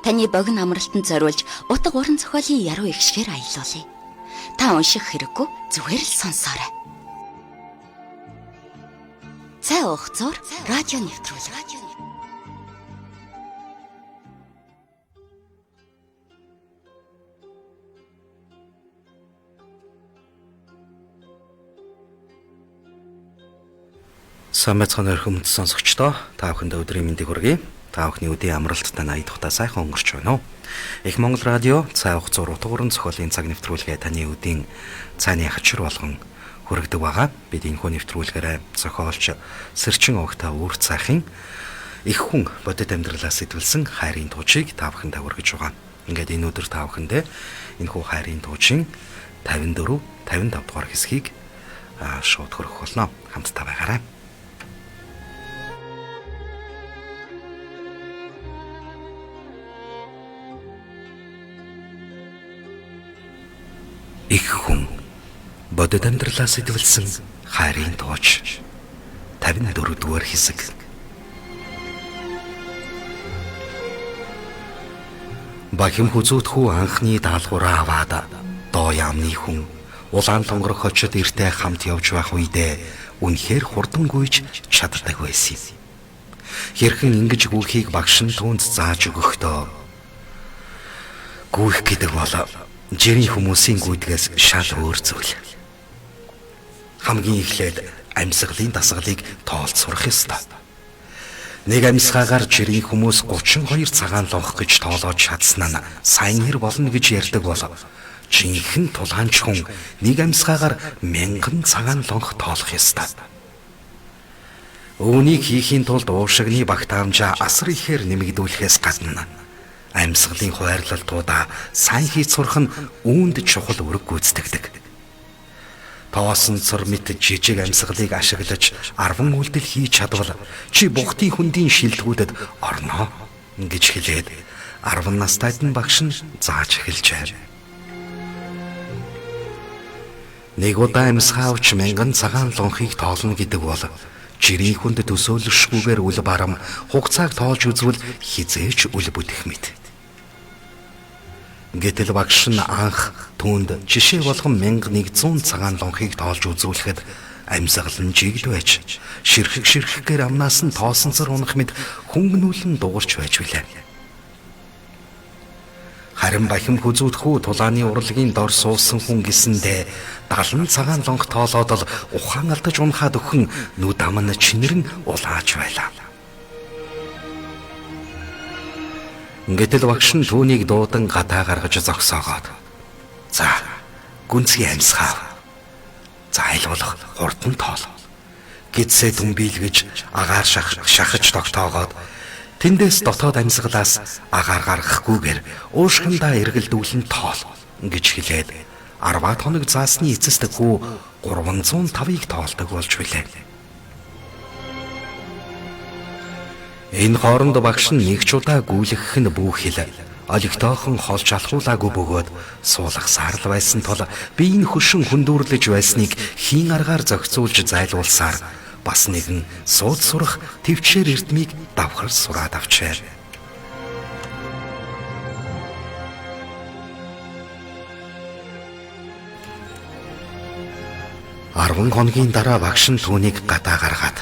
Таны богино амралтанд зориулж утга уран зохиолын яруу ихшгээр аялуулъя. Та унших хэрэггүй, зүгээр л сонсоорой. Цай уух зур радио нэвтрүүлэг. Сайн байцгаана өрхөмд сонсогчдоо, та бүхэнд өдрийн мэндийг хүргэе. Та бүхний өдийн амралттай 80 тухтай сайхан өнгөрч байна уу? Их Монгол радио цай уух зур утга уран зохиолын цаг нэвтрүүлгээ таны өдийн цайны хачир болгон хүргэдэг байгаа. Бид энэхүү нэвтрүүлгээрээ зохиолч Сэрчин Огта үр цайхын их хүн бодит амьдралаас сэтвэлсэн хайрын туучийг та бүхэндээ хүргэж байгаа. Ингээд энэ өдөр та бүхэндээ энэхүү хайрын туучийн 54, 55 дугаар хэсгийг шууд хүргэх болно. Хамтдаа байгаарай. Их хүн бодит амьдралаас сэтвэлсэн хайрын тууч 54 дугаар хэсэг. Бахим хүзүүтхүү анхны даалгавраа аваад доо яамны хүн улаан тонгорох очид эртээ хамт явж байх үедээ үнэхээр хурдан гүйж чаддаг байсан юм. Хэрхэн ингэж гүйхийг багш нь түүнд зааж өгөхдөө гүйх гэдэг бол жирийн хүмүүсийн гүйдгээс шал өөр зүйл. Хамгийн эхлээд амьсгалын дасгалыг тоолж сурах ёстой. Нэг амьсгаагаар жирийн хүмүүс 32 цагаан лонх гэж тоолоод чадсан нь сайн нэр болно гэж ярьдаг бол жинхэнэ тулгаанч хүн нэг амьсгаагаар 1000 цагаан лонх тоолох ёстой. Үүнийг хийхийн тулд уушигны багтаамжаа асар ихээр нэмэгдүүлэхээс гадна амьсгалын хуваарлалтуудаа сайн хийж сурах нь үүнд чухал үүрэг гүйцэтгэдэг. Тоосон цор мэт жижиг амьсгалыг ашиглаж 10 үйлдэл хийж чадвал чи бухтын хүндийн шилдэгүүдэд орноо гэж хэлээд 10 настайд нь багш нь зааж эхэлжээ. Нэг удаа амьсгаа авч 1000 цагаан лонхыг тоолно гэдэг бол жирийн хүнд төсөөлшгүйгээр үл барам хугацааг тоолж үзвэл хизээч үл бүдэх мэт. Гэтэл багш нь анх түүнд жишээ болгон 1100 цагаан лонхыг тоолж үзүүлэхэд амьсгал нь жигд байж ширхгээр амнаас нь тоосонцор унах мэт хөнгөнүүлэн дуурч байж билээ. Харин бахим хүзүүтхүү тулааны урлагийн дор суусан хүн гисэндээ 70 цагаан лонх тоолоод л ухаан алдаж унахад өхөн нүд ам нь чинэрэн улааж байлаа. Гэтэл багш нь түүнийг дуудан гадаа гаргаж зогсоогоод за гүнзгий амьсгаа зайлуулах хурдан тоол гэдсээ дүнбийлгэж агаар шахаж тогтоогоод тэндээс дотоод амьсгалаас агаар гаргахгүйгээр уушгиндаа эргэлдүүлэн тоол гэж хэлээд 10 хоног заасны эцэст хүү 305-ыг тоолдог болж билээ. Энэ хооронд багш нь нэг ч удаа гүйлгэх нь бүхэл олигтойхон холж алхуулаагүй бөгөөд суулгасаар л байсан тул биеийн хөшин хөндүүрлэж байсныг хийн аргаар зохицуулж зайлуулсаар бас нэгэн сууд сурах төвчээр эрдмийг давхар сураад авчээ. Арван хоногийн дараа багш нь түүнийг гадаа гаргаад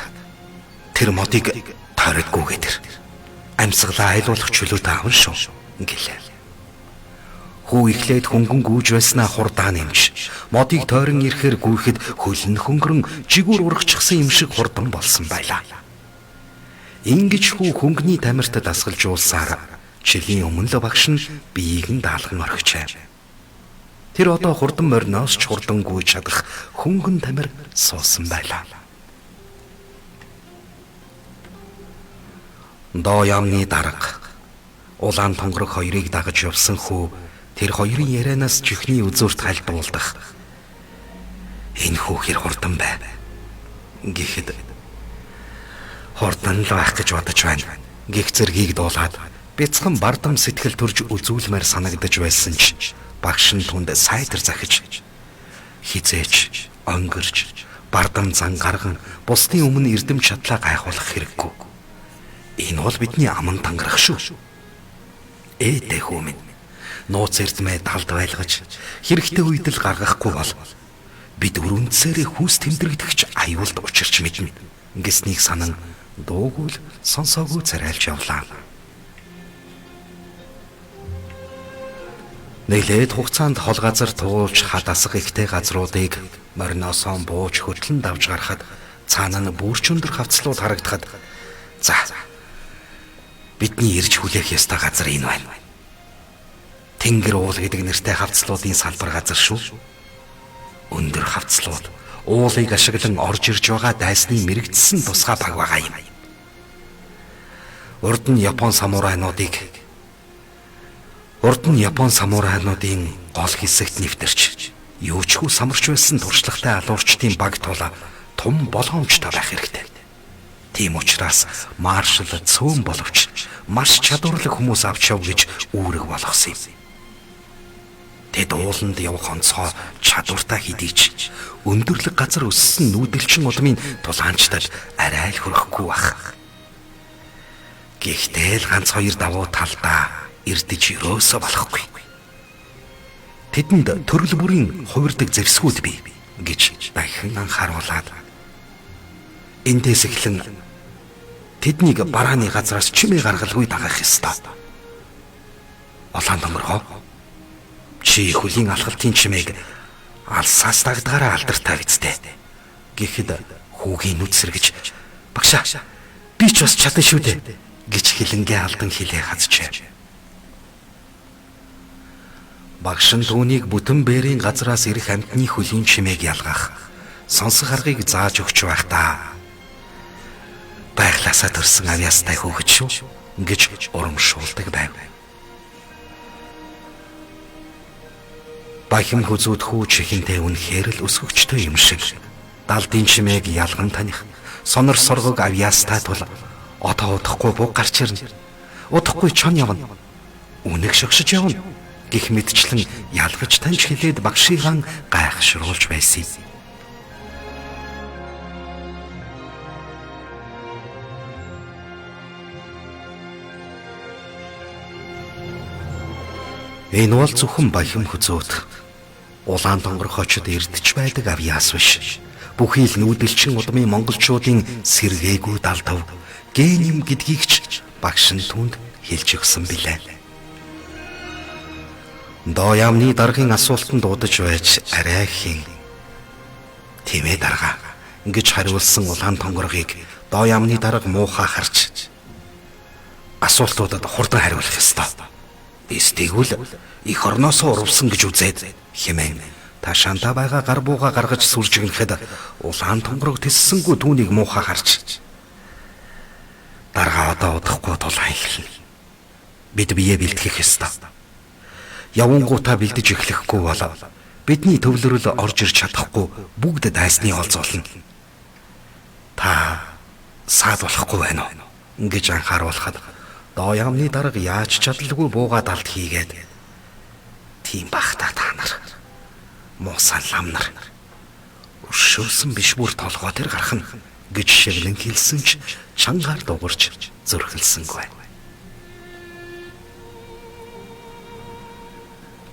тэр модыг тойрдгүйгээр амьсгалаа айлуулах чөлөөтэй авна шүү гэлээ. Хүү ихлээд хөнгөн гүйж байснаа хурдаа нэмж модыг тойрон ирэхээр гүйхэд хөлн хөнгөрөн жигүүр урагчсан юм шиг хурдан болсон байлаа. Ингэж хүү хөнгөний тамирт дасгалжуулсаар жилийн өмнө л багш нь биеийг нь даалган орхижээ. Тэр одоо хурдан мориноос ч хурдан гүйж чадах хөнгөн тамир суусан байлаа. Доо яамны дарга улаан тонгорох хоёрыг дагаж явсан хүү тэр хоёрын ярианаас чихний үзүүрт хальдуулдах. Энэ хүү хэр хурдан байв гэхэд хурдан л байх гэж бодож байна. Гих зэргийг дуулаад бяцхан бардам сэтгэл төрж үзүүлмээр санагдаж байсан ч багш нь түнд сайтар захиж хизээч онгөрж бардам зан гарган бусдын өмнө эрдэм чадлаа гайхуулах хэрэггүй. Энэ бол бидний аман тангарах шүү. Ээдээ хүү минь. Нууц эрдмээ далд байлгаж хэрэгтэй үед л гаргахгүй бол бид өрөндсээрээ хүүс тэмдэрэгдэгч аюулд учирч мэднэ гэснийг санан дуугүй л сонсоогүй царайлж явлаа. Нэлээд хугацаанд хол газар туулж хадасах ихтэй газруудыг мориносон бууж хөтлөн давж гарахад цаана нь бүрч өндөр хавцлууд харагдахад за бидний ирж хүлээх ёстой газар энэ байна. Тэнгэр уул гэдэг нэртэй хавцлуудын салбар газар шүү. Өндөр хавцлууд уулыг ашиглан орж ирж байгаа дайсны мэрэгдсэн тусгай баг байгаа юм. Урд нь Япон самурайнуудын гол хэсэгт нэвтэрч юу ч хүү самарч байсан туршлагатай алуурчдын баг тулаа том болгоомжтой байх хэрэгтэй. Тийм учраас маршал цөөн боловч маш чадварлаг хүмүүс авч яв гэж үүрэг болгосон юм. Тэд ууланд явах онцгой чадвартай хэдий ч өндөрлөг газар өссөн нүүдэлчин удмын тулаанчдад арай л хүрэхгүй байх. Гэхдээ л ганц хоёр давуу талдаа эрдэж өрөөсө болохгүй. Тэдэнд төрөл бүрийн хувирдаг зэвсгүүд бий гэж дахин анхааруулад эндээс эхлэн тэднийг барааны газраас чимээ гаргалгүй дагах ёстой. Улаан донгоргоо чи хөлийн алхалтын чимээг алсаас дагдгаараа алдартай биз дээ. Гэхэд хүүгийн нүд сэргэж багшаа би ч бас чадна шүү дээ гэж хилэнгээ алдан хилээ хазжээ. Багш нь түүнийг бүтэн бээрийн газраас ирэх амьтны хөлийн чимээг ялгах сонсох аргыг зааж өгч байх та. Байглаасаа төрсэн авьяастай хүүхэд шүү гэж урамшуулдаг байв. Бахим хүзүүд хүү чихэнтэй үнэхээр л өсгөгчтэй юм шиг далдын чимээг ялган таних сонор соргог авьяастай тул одоо удахгүй буг гарч ирнэ. Удахгүй чон явна. Үнэг шогшиж явна гэх мэдчлэн ялгаж таньж хэлээд багшийн гайхшруулж байсан юм. Энэ бол зөвхөн бахим хүзүүд улаан донгорхочд эрдэж байдаг авьяас биш. Бүхий л нүүдэлчин удмын монголчуудын сэргээгүй далдав ген юм гэдгийг ч багш нь түнд хэлж өгсөн билээ. Доо яамны даргын асуултанд дуудаж байж арай хин тэмээ дарга ингэж хариулсан улаан тонгоргийг доо яамны дарга муухай харж асуултуудад хурдан хариулах ёстой. Эстэгүүл их орноосоо урвсан гэж үзээд хэмээн ташаандаа байгаа гар бууга гаргаж сүржигнэхэд улаан тонгорог тэссэнгүү түүнийг муухай харж дарга одоо удахгүй тулаан эхэлнэ. Бид бие бэлтгэх ёстой. Явангуудаа бэлдэж эхлэхгүй бол бидний төвлөрөл орж ирж чадахгүй бүгд дайсны олзуулна. Та саад болохгүй байна уу гэж анхааруулхад доо яамны дарга яаж чадалгүй бууга далд хийгээд тийм бахта та нар муусан лам нар өршөөсөн биш бүр толгой дээр гарах нь гэж шивлэн хэлсэн ч чангаар дуурч зөрхөлсөнгүй.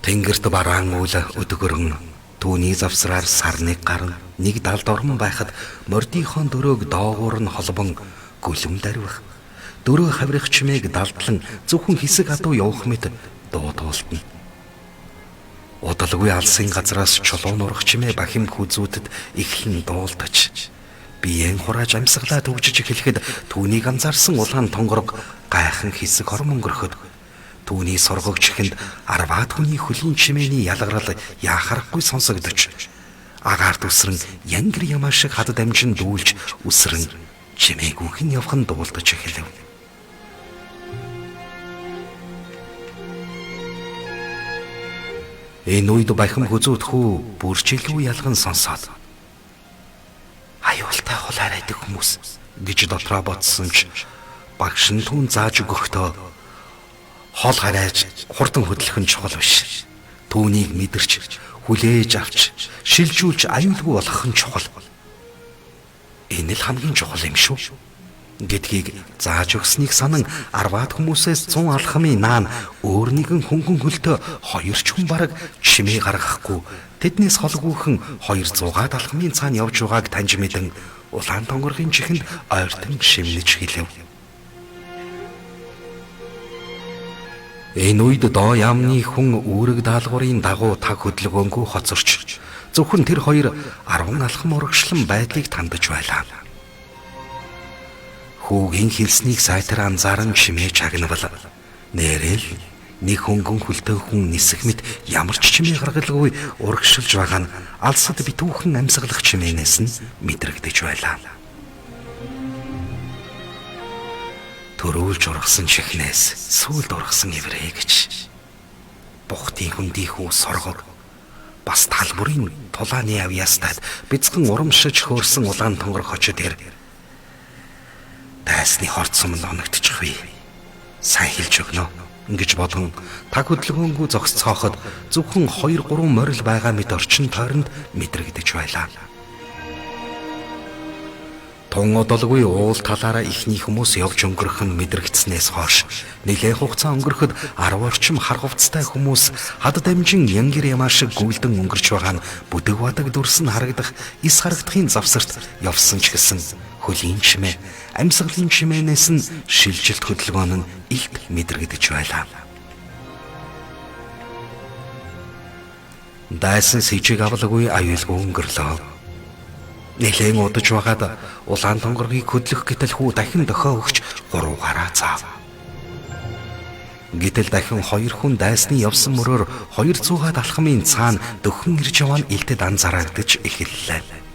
Тэнгэрт бараан үл өдгөрөн түүний завсраар сарныг гарна нэг далд ормон байхад мордийнхоо дөрөөг доогуур нь холбон гүлэм дарвих дөрөө хаврих чимээг далдлан зөвхөн хэсэг адуу явах мэт дуудуултна. Удалгүй алсын газраас чулуун урах чимээ бахим хүзүүдэд эхлэн дуулдаж биеэн хурааж амьсгалаа төгжиж эхлэхэд түүнийг анзаарсан улаан тонгорог гайхан хэсэг хормон гөрөхөд түүний соргог чихэнд арваад хүний хөлийн чимээний ялгарал яхарахгүй сонсогдож агаарт үсрэн янгэр ямаа шиг хад дамжин дүүлж үсрэн чимээг үхэн явхан дуулдаж эхлэв. Энэ үед бахим хүзүүдхүү бүрчилгүй ялган сонсоод аюултай хол харайдаг хүмүүс гэж дотроо бодсон ч багш нь түүн зааж өгөхдөө хол харайж хурдан хөдлөх нь чухал биш. Түүнийг мэдэрч хүлээж авч шилжүүлж аюулгүй болгох нь чухал. Энэ л хамгийн чухал юм шүү гэдгийг зааж өгснийг санан арваад хүмүүсээс 100 алхмын наан өөр нэгэн хөнгөн хөлтөө 2 ч хүн бараг чимээ гаргахгүй тэднээс холгүйхэн 200-аад алхмын цаана явж байгааг таньж мэдэн улаан тонгоргийн чихэнд ойртон шимнэж хэлэв. Энэ үед доо яамны хүн үүрэг даалгаврын дагуу таг хөдөлгөөнгүй хоцорч зөвхөн тэр хоёр 10 алхам урагшлан байдлыг тандаж байлаа. Хүүгийн хэлснийг сайтар анзааран чимээ чагнавал нэрэл нэг хөнгөн хөлтөө хүн нисэх мэт ямар ч чимээ гаргалгүй урагшилж байгаа нь алсад битүүхэн амьсгалах чимээнээс нь мэдрэгдэж байлаа. Төрүүлж ургасан чихнээс сүүлд ургасан эврээ гэж бухтын хөндийнхүү соргор бас талбарын тулааны авьяастад бяцхан урамшиж хөөрсөн улаан тонгор хочод ир дайсны хорт сумд оногдчих вэ. Сайн хэлж өгнө гэж бодон таг хөдөлгөөнгүй зогсцооход зөвхөн 2-3 морил байгаа мэт орчин тойронд мэдрэгдэж байлаа. Тун одолгүй уул талаараа ихний хүмүүс явж өнгөрөх нь мэдрэгдснээс хойш нэлээд хугацаа өнгөрөхөд 10 орчим харгавцтай хүмүүс хад дамжин янгир ямаа шиг гүйлдэн өнгөрч байгаа нь бүдэг бадаг дүрс нь харагдах эс харагдахын завсарт явсан ч гэсэн хөлийн чимээ амьсгалын чимээнээс нь шилжилт хөдөлгөөн нь илт мэдрэгдэж байлаа. Дайсан сэжиг авлагүй аюулгүй өнгөрлөө. Нэлээд удаж байгаад улаан тонгоргийг хөдлөх гэтэл хүү дахин дохио өгч 3 гараа заав. Гэтэл дахин 2 хүн дайсны явсан мөрөөр 200-аад алхмын цаана дөхөн ирж яваа нь илтэд анзаарагдаж эхэллээ.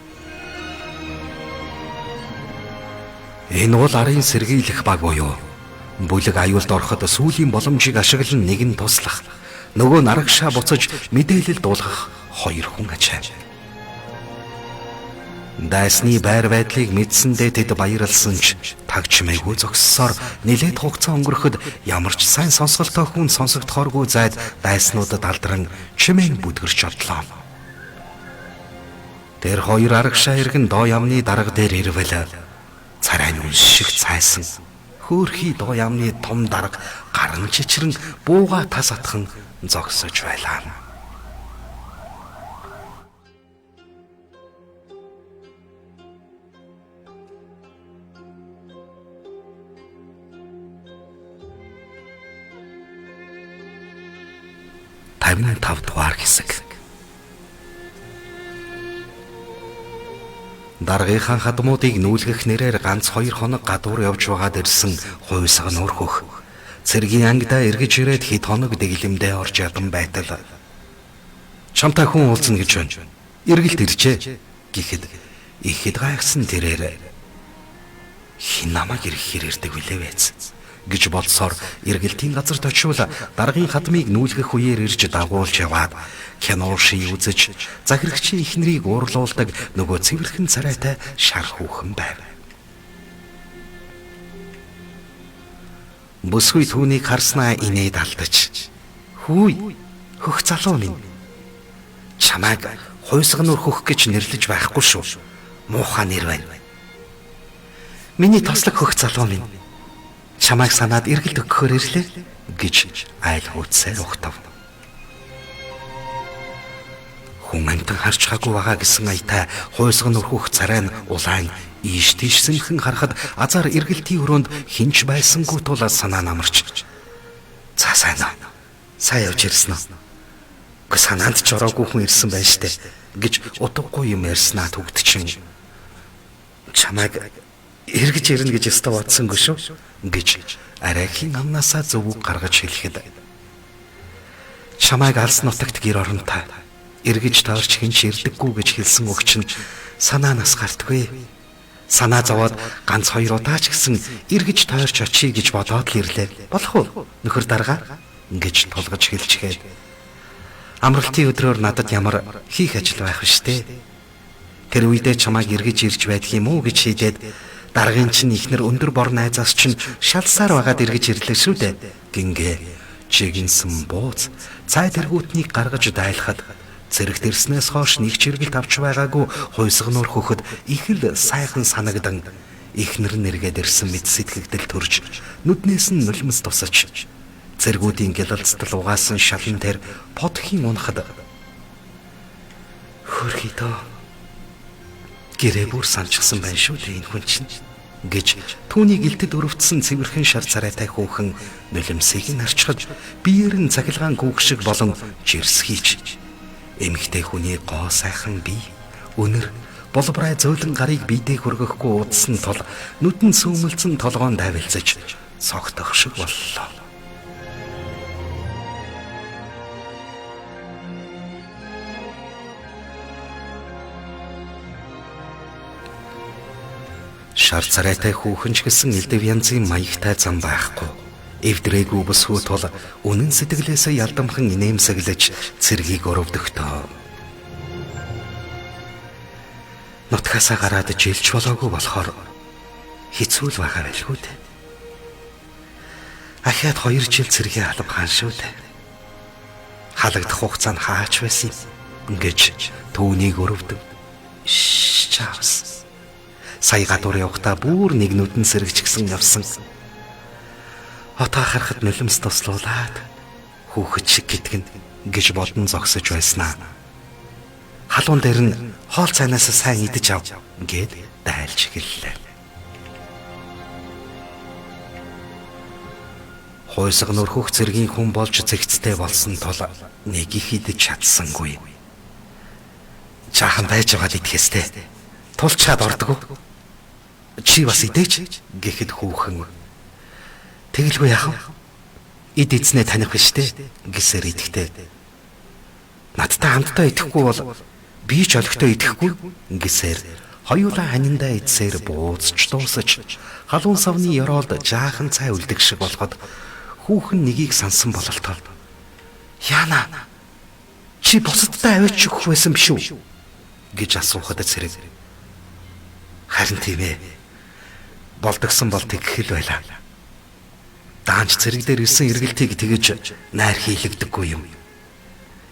Энэ бол арын сэргийлэх баг буюу бүлэг аюулд ороход сүүлийн боломжийг ашиглан нэгэн туслах, нөгөө нарагшаа буцаж мэдээлэл дуулгах 2 хүн ачаа. Дайсны байр байдлыг мэдсэндээ тэд баярлсан ч таг чимээгүй зогссоор нэлээд хугацаа өнгөрөхөд ямар ч сайн сонсголтой хүн сонсогдохооргүй зайд дайснуудад алдран чимээн бүдгэрч одлоо. Тэр 2 арагшаа иргэн доо ямны дарга дээр ирвэл царай нүн шиг цайсан хөөрхий доо ямны том дарга гаран чичрэн бууга тас атхан зогсож байлаа. Тавны 5 дугаар хэсэг. Даргийнхаа хадмуудыг нүүлгэх нэрээр ганц 2 хоног гадуур явж байгаад ирсэн хуйсга нуур хөх. Цэргийн ангидаа эргэж ирээд хэд хоног дэглэмдээ орж ядан байтал. Чамтай хүн уулзна гэж байна. Эргэлт иржээ гэхэд ихэд гайхсан тэрээр хин намайг ирэхээр ирдэг билээ байц гэж бодсоор эргэлтийн газарт очивол даргын хадмыг нүүлгэх үеэр ирж дагуулж яваад кино ший үзэж захирагчийн ихнэрийг уурлуулдаг нөгөө цэвэрхэн царайтай шар хүүхэн байв. Бүсгүй түүнийг харснаа инээд алдаж "Хүй, хөх залуу минь. Чамайг хуйсга нуур хөх гэж нэрлэж байхгүй шүү. Муухай нэр байна. Миний тослог хөх залуу минь. Чамайг санаад эргэлт өгөхөөр ирлээ" гэж айл хуудсаар ухтав. Хүн амтан харж хаагүй байгаа гэсэн аятай хуйсга нурхөх царай нь улаан ийш тийшсэнхэн харахад азар эргэлтийн өрөөнд хинч байсангүй тул санаа намарч "За сайн аа. Сайн явж ирсэн үү? Гэхдээ санаанд ч ороогүй хүн ирсэн байна штэ" гэж утгагүй юм ярьснаа түгдчихэн. "Чамайг эргэж ирнэ гэж өстө бодсонгүй шүү" гэж арайхийн амнасаа зөв гаргаж хэлэхэд "Чамайг алс нутагт гэр оронтой эргэж таарч хинч ирдэггүй" гэж хэлсэн өгч нь санаанаас гартгүй. Санаа зовоод ганц 2 удаа ч гэсэн эргэж тойрч очие гэж бодоод л ирлээ. "Болох уу? Нөхөр дарга" гэж тулгаж хэлчихээд "Амралтын өдрөөр надад ямар хийх ажил байх вэ штэ? Тэр үедээ чамайг эргэж ирж байдаг юм уу" гэж шийдээд даргын чинь ихнэр өндөр бор найзаас чинь шалсаар байгаад эргэж ирлээ шүү дээ гингээ чигэнсэн бууз цай тэргүүтнийг гаргаж дайлахад зэрэгт ирснээс хойш нэг ч эргэлт авч байгаагүй хуйсга нуур хөхөд их л сайхан санагдан ихнэр нэргээд ирсэн мэд сэтгэгдэл төрж нүднээс нь нулимс тусаж зэргүүдийн гялалцтал угаасан шалан дээр подхийн унахад хөрхий доо гэрээ бүр санчсан байна шүү дээ энэ хүн чинь гэж түүний гэлтэд өрөвдсөн цэвэрхэн шар царайтай хүүхэн нулимсыг нь арчхад биеэр нь цахилгаан гүг шиг болон жирс хийж эмэгтэй хүний гоо сайхан бие өнөр болбрай зөөлөн гарыг биедээ хүргэхгүй удсан тул нүдэн сүүмэлцэн толгоон давилзаж цогтох шиг боллоо. Шар царайтай хүүхэн ч гэсэн элдэв янзын маягтай зам байхгүй. Эвдрээгүй бүсгүй тул үнэн сэтгэлээсээ ялдамхан инээмсэглэж цэргийг өрөвдөгтөө. Нутгасаа гараад жилч болоогүй болохоор хэцүү л байгаа байлгүй дээ. Ахиад 2 жил цэргийн алба хаан шүү дээ. Халагдах хугацаа нь хаач байсан гэж түүнийг өрөвдөв. Чаавс. Сая гадуур явахдаа бүр нэг нүдэн сэргчгсэн явсан. Отоо харахад нулимс туслуулаад хүүхэд шиг гитгэн гэж бодон зогсож байснаа. Халуун дээр нь хоол цайнаас сайн идэж ав гэд дайлж гэллээ. Хойсог нөрхөх цэргийн хүн болж зэгцтэй болсон тул нэг их идэж чадсангүй. Чаахан байж байгаа идэхээстэй тулчаад ордгоо. Чи бас идэж гэхэд хүүхэн тэгэлгүй яах вэ? Эд эзнээ таних биш дээ гэсээр идэхтэй. Надтай хамтдаа идэхгүй бол би ч олигтой идэхгүй гэсээр хоёулаа ханиндаа идсээр бууцч дуусаж халуун савны ёроолд жаахан цай үлдэх шиг болоход хүүхэн нэгийг сансан бололтол. Яна чи бусадтай аваач өгөх байсан биш үү гэж асуухад цэрэг. Харин тийм ээ. Болдгсон бол тэгэх л байлаа. Даанч цэрэг дээр ирсэн эргэлтийг тэгэж найр хийлэгдэггүй юм.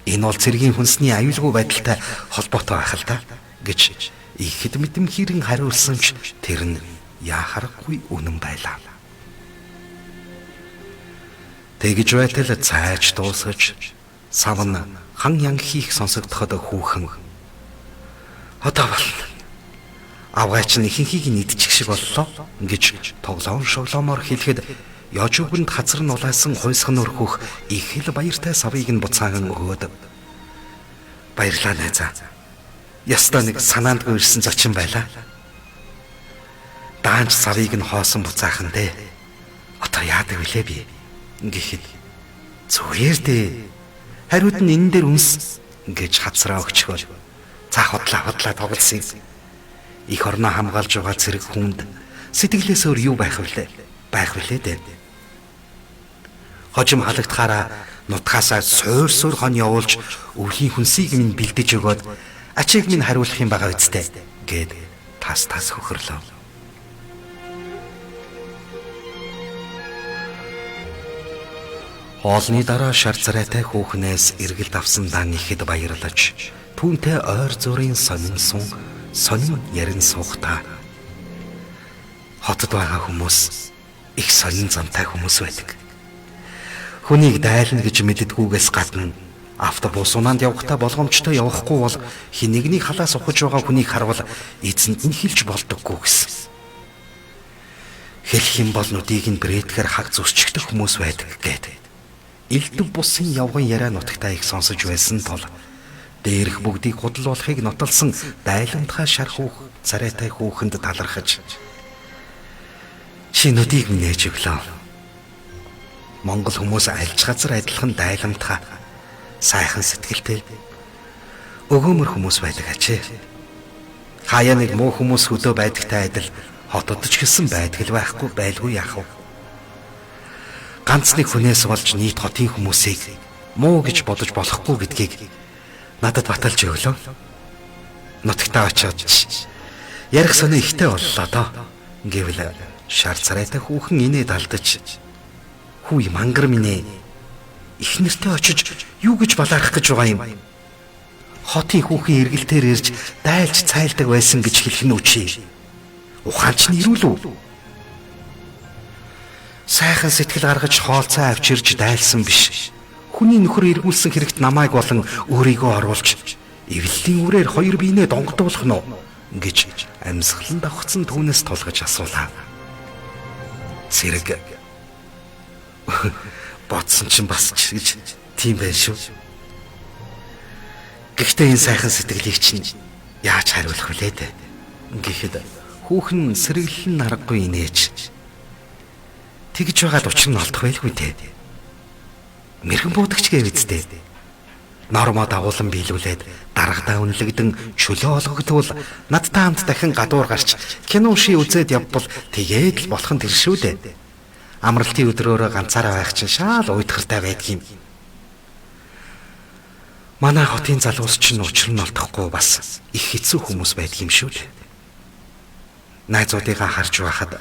Энэ бол цэргийн хүнсний аюулгүй байдалтай холбоотой байх л та гэж ихэд мэдэм хэрэн хариулсан ч тэр нь яахаргүй үнэн байлаа. Тэгж байтал цайж дуусгаж сав нь хан ян хийх сонсогдоход хүүхэн одоо бол авгаач нь ихэнхийг нь идчих шиг боллоо гэж тоглоом шоглоомоор хэлэхэд яж үгэнд хазар нь улаасан хойсох нөрхөх их л баяртай савыг нь буцаан өгөөд баярлаа найзаа. Ястаа нэг санаандгүй ирсэн зочин байлаа. Даанч савыг нь хоосон буцаахан дээ. Одоо яадаг вүлээ би гэхэд зүгээр дээ. Хариуд нь энэ дээр үнс гэж хацраа өгчгөл. За худлаа тоглосон. Их орноо хамгаалж байгаа цэрэг хүнд сэтгэлээс өөр юу байх вүлээ? Байх вүлээ дээ. Хожим халагдахаараа нутгаасаа суур хон явуулж өвлийн хүнсийг минь бэлдэж өгөөд ачиг минь хариулах юм байгаа үсттэй гэд тас хөхрлөө. Хоолны дараа шар царайтай хүүхнээс эргэлт авсан дан ихэд баярлаж түүнтэй ойр зүрийн сонин ярин суухтаа хотод байгаа хүмүүс их сонин замтай хүмүүс байдаг. Хүнийг дайлна гэж мэддэггүйгээс гадна автобус унаанд явахдаа болгоомжтой явахгүй бол хинэгний халаас ухаж байгаа хүнийг харвал эзэнд нь хэлж болдоггүй гэсэн. Хэлэх юм бол нүдийг нь брэдгээр хаг зүсчихдэг хүмүүс байдаг гэдэг. Элдв бусын явган яриа нутагтаа их сонсож байсан тул дээрх бүгдийг худлуулахыг нотолсон дайламтгай шар хүүх царайтай хүүхэнд талархаж чи нүдийг нээж өглөө. Монгол хүмүүс альж газар адилхан дайламтгай сайхан сэтгэлтэй өгөөмөр хүмүүс байдаг ачээ. Хаяа нэг муу хүмүүс хөдөө байдагтай адил хотод ч гэсэн байдаг л байлгүй яах вэ? Ганц нэг хүнээс болж нийт хотын хүмүүсийг муу гэж бодож болохгүй гэдгийг надад баталж өглөө. Нутагтаа очиод ярих сони ихтэй боллоо доо гэвэл шар царайтай хүүхэн инээд алдаж хүү мангар минь их нэртэй очиж юу гэж балаарах гэж байгаа юм. Хотын хүүхэн эргэлтээр ирж дайлж цайлдаг байсан гэж хэлэх нь үчи. Ухаанч нь ирүүл үү? Сайхан сэтгэл гаргаж хоолцоо авчирж дайлсан биш. Хүний нөхөр эргүүлсэн хэрэгт намайг болон өөрийгөө оруулж эвлэлийн үрээр хоёр биенээ донгодуулах нь гэж амьсгалан давхцсан түүнээс тулгаж асуулаа. Зэрэг бодсон чинь бас ч гэж тийм байх шүү. Гэхдээ энэ сайхан сэтгэлийг чинь яаж хариулах вүлээ дээ? Гэхдээ хүүхэн сэргэлэн аргагүй инээж тэгж байгаад учир нь олдох байлгүй те. Мэрхэн буудагч гэвэзтэй. Нормоо дагуулan биелүүлээд дарагдаа үнэлэгдэн чөлөө олгогдвол надтай хамт дахин гадуур гарч кино ши үзээд явбал тэгээд л болох нь тэр шүү дээ. Амралтын өдрөөрөө ганцаараа байх чинь шаал уйдгартай байдгийм. Манай хотын залуус чинь учир нь олдохгүй бас их хэцүү хүмүүс байдгийм шүү дээ. Найзуудыгаа харж байхад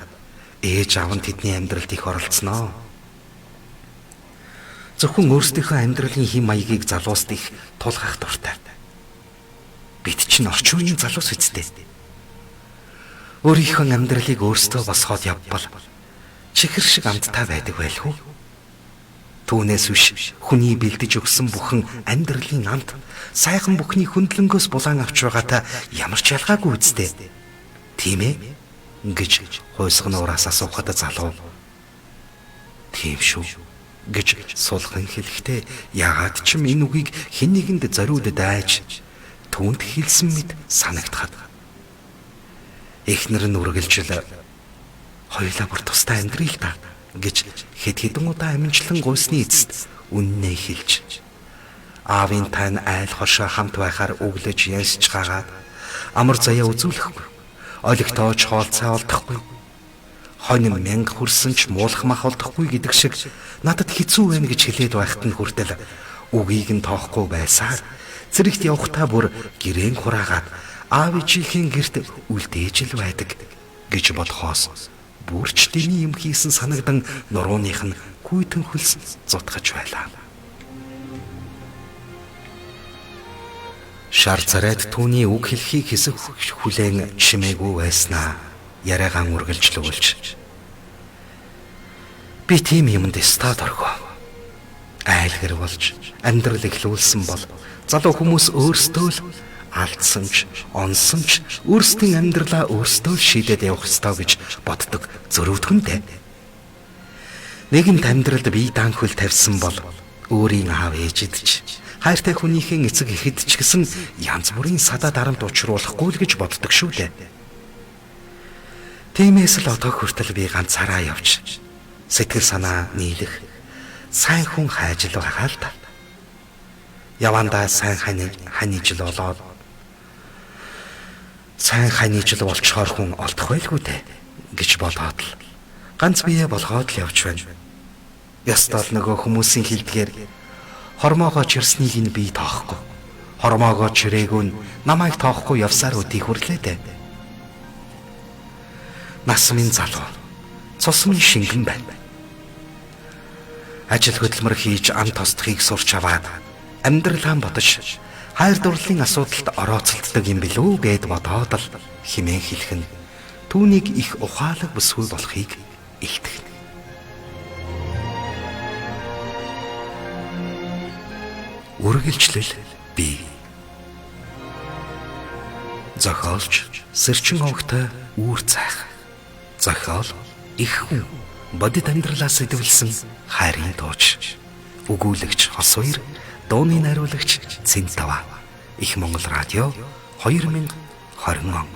ээж аав нь тэдний амьдралд их оролцсноо. Зөвхөн өөрсдийнхөө амьдралын хэм маягийг залууст их тулгах дуртай. Бид чинь орчин үеийн залуус үсттэй. Өөрийнхөө амьдралыг өөрсдөө босгоод явбал чихэр шиг амттай байдаг байлгүй. Түүнээс биш хүний бэлдэж өгсөн бүхэн амьдралын амт сайхан бүхний хөндлөнгөөс булан авч байгаатай ямар ч ялгаагүй үсттэй. Тийм ээ гэж хойсгоноораас асуухад залуу тийм шүү гэж суулган хэлэхдээ яагаад ч юм энэ үгийг хэн нэгэнд зориуд дайж түүнд хэлсэн мэт санагдахад эхнэр нь үргэлжил хоёулаа бүр тустай амьдрий л та гэж хэд хэдэн удаа аминчлан гуйсны эцэст үннээ хэлж аавын тань айл хошоо хамт байхаар өглөж ярьж гагаад амар заяа үзүүлэхгүй олигтооч хоолцоо олдохгүй хонь мянга хүрсэн ч муулах мах олдохгүй гэдэг шиг надад хэцүү байна гэж хэлээд байхад нь хүртэл үгийг нь тоохгүй байсаар зэрэгт явхдаа бүр гэрээн хураагаад аав ээжийн гэрт үлдээж л байдаг гэж бодхоос бүрч дэний юм хийсэн санагдан нурууных нь гүйтэн хөлс зутгаж байлаа. Шар царайд түүний үг хэлхийг хэсэг хүлээн чимээгүй байснаа яриагаан үргэлжлүүлж би тийм юмд стад оргоо айлгэр болж амьдрал эхлүүлсэн бол залуу хүмүүс өөрсдөө л алдсан ч онсон ч өөрсдийн амьдралаа өөрсдөө шийдээд явах ёстой гэж боддог зөрөвдгөнтэй. Нэгэнт амьдралд бие даанхөл тавьсан бол өөрийн аав ээжэд ч хайртай хүнийхэн эцэг эхэд ч гэсэн янз бүрийн садаа дарамт учруулахгүй л гэж боддог шүү дээ. Тиймээс л одоо хүртэл би ганцаараа явж сэтгэл санаа нийлэх сайн хүн хайж л байгаа л та. Явандаа сайн ханижл болоод сайн ханижл болчоор хүн олдох байлгүй дээ гэж бодоод л ганц бие болгоод л явж байна. Ястал нөгөө хүмүүсийн хэлдгээр хормоогоо чирснийг нь би тоохгүй. Хормоогоо чирээгүй нь намайг тоохгүй явсаар өдий хүрлээ дээ. Насмын залуу цусмын шингэн байна. Ажил хөдөлмөр хийж ам тосдохыг сурч аваад амьдралаа бодож хайр дурлалын асуудалд орооцолддог юм билүү гэд бодоод л химэн хэлэх нь түүнийг их ухаалаг бүсгүй болохыг илтгэнэ. Үргэлжлэл бий. Зохиолч Сэрчин овогтой үүр цайх. Зохиол их хүн бодит амьдралаас сэдвэлсэн хайрын дууч. Өгүүлэгч Хосвэр, дууны найруулагч Цэнтава. Их Монгол радио 2020 он.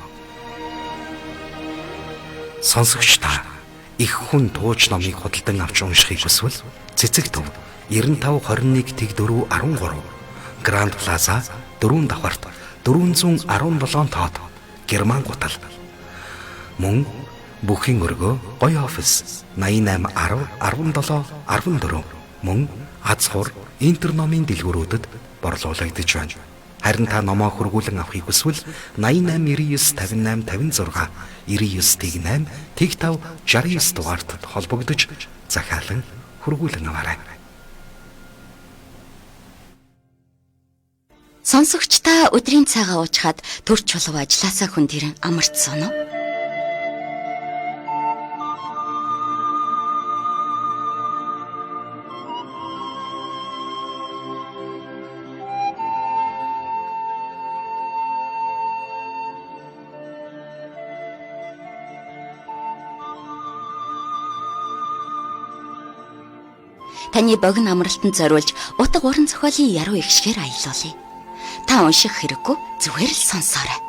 Сонсогч та их хүн дууч номыг худалдан авч уншихыг хүсвэл цэцэг төв 9521-413 Гранд Плаза 4 давхарт 417 тоод Герман гутал. Мөн бүхийн өргөө гоё офис 88 10 17 14 мөн азхур интерномын дэлгүүрүүдэд борлуулагдж байна. Харин та номоо хургуулan авахыг хүсвэл 88 99 58 56 99 8 5 69 дугаартад холбогдож захиалан хургуулan аваарай. Сонсогч та өдрийн цагаа уучгаад төрч чулуу ажилласаа хүн тэрэн амарцсан уу? таны богино амралтанд зориулж утга уран зохиолын яруу ихшгээр аялуулъя. Та унших хэрэггүй, зүгээр л сонсоорой.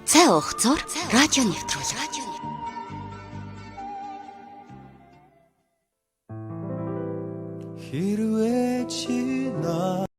Цай уух зур радио нэвтрүүлэг. Хэрвээ чи